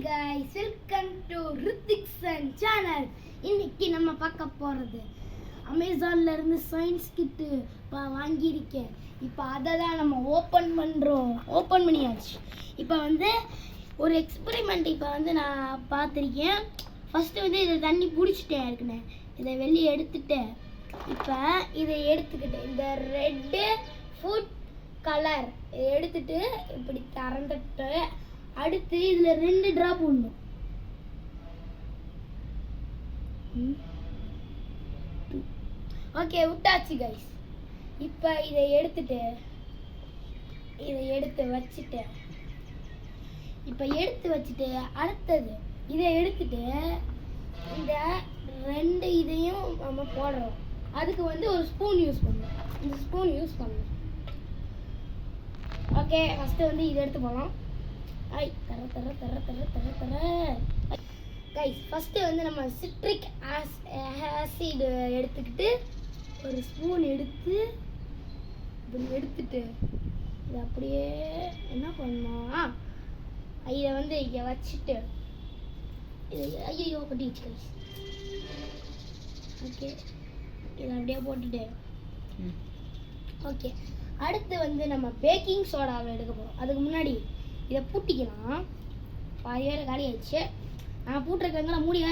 guys, welcome to Hrithik's channel. இன்னைக்கு நம்ம பார்க்க போறது அமேசான்ல இருந்து சயின்ஸ் கிட் வாங்கி இருக்கேன். இப்போ அதை தான் நம்ம ஓபன் பண்ணியாச்சு. இப்போ வந்து ஒரு எக்ஸ்பெரிமெண்ட் இப்போ வந்து நான் பார்த்துருக்கேன். ஃபர்ஸ்ட் வந்து இதை தண்ணி பிடிச்சிட்டேன் இருக்குன்னு இதை வெளியே எடுத்துட்டேன். இப்போ இதை எடுத்துக்கிட்டேன். இந்த ரெட்டு ஃபுட் கலர் இதை எடுத்துட்டு இப்படி திறந்துட்டு அடுத்து இதுல 2 டிராப் உண்ணும். ஓகே விட்டாச்சு கைஸ். இப்போ இதை எடுத்து வச்சுட்டேன். இப்போ எடுத்து வச்சுட்டு அடுத்தது இதை எடுத்துட்டு இந்த 2 இதையும் நம்ம போடுறோம். அதுக்கு வந்து ஒரு ஸ்பூன் யூஸ் பண்ணுவோம். இந்த ஸ்பூன் யூஸ் பண்ணுவோம். ஓகே ஃபர்ஸ்ட் வந்து இதை எடுத்து போகலாம். ஐ தர கைஸ் ஃபர்ஸ்ட் வந்து நம்ம சிட்ரிக் ஆசிட் எடுத்துக்கிட்டு ஒரு ஸ்பூன் எடுத்துட்டு இது அப்படியே என்ன பண்ணணும், இதை வந்து இங்கே வச்சுட்டு இது ஐயோ கட்டிச்சு கைஸ். ஓகே இதை அப்படியே போட்டுட்டு ஓகே அடுத்து வந்து நம்ம பேக்கிங் சோடாவை எடுக்க போகிறோம். அதுக்கு முன்னாடி இதை பூட்டிக்கலாம். பாதி வேறு காலி ஆயிடுச்சு. நான் பூட்டிருக்கேங்களா மூடிய.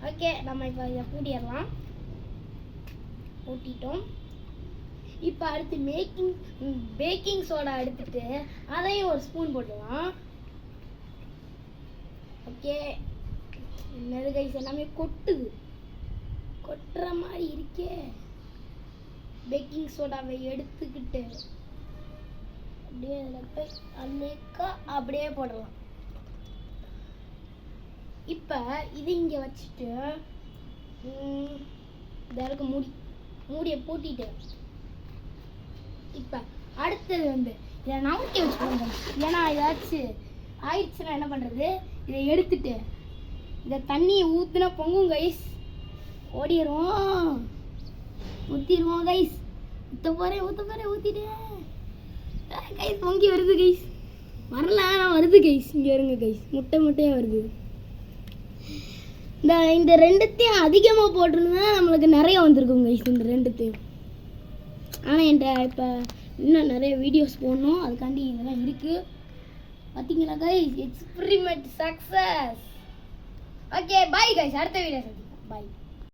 ஓகே நம்ம இப்போ இதை பூட்டிடலாம். பூட்டிட்டோம். இப்போ அடுத்து பேக்கிங் சோடா எடுத்துட்டு அதையும் ஒரு ஸ்பூன் போட்டுக்கலாம். ஓகே என்னது கைஸ் எல்லாமே கொட்டுற மாதிரி இருக்கே. பேக்கிங் சோடாவை எடுத்துக்கிட்டு அப்படியே அதில் போய் அன்னைக்கா அப்படியே போடலாம். இப்போ இது இங்கே வச்சுட்டு இதற்கு மூடியை பூட்டிட்டு இப்போ அடுத்தது வந்து இதை நவுட்டி வச்சுக்கோங்க. ஏன்னா ஏதாச்சும் ஆயிடுச்சுன்னா என்ன பண்ணுறது, இதை எடுத்துட்டு இதை தண்ணியை ஊற்றுனா பொங்கும் கைஸ். ஊற்றிடுவோம் கைஸ். ஊற்ற போகிறேன் ஊற்றிட்டேன் கைஸ். பொங்கி வருது கைஸ். வரலாம் வருது கைஸ். இங்கே வருங்க கைஸ். முட்டையாக வருது. இந்த 2த்தையும் அதிகமாக போட்டிருந்தா நம்மளுக்கு நிறைய வந்திருக்கும் கைஸ். இந்த 2த்தையும் ஆனால் என்கிட்ட இப்போ இன்னும் நிறைய வீடியோஸ் போடணும். அதுக்காண்டி இதெல்லாம் இருக்குது. பார்த்தீங்களா guys, experiment success. Okay bye guys. அடுத்த வீடியோ சந்திக்கலாம். பாய்.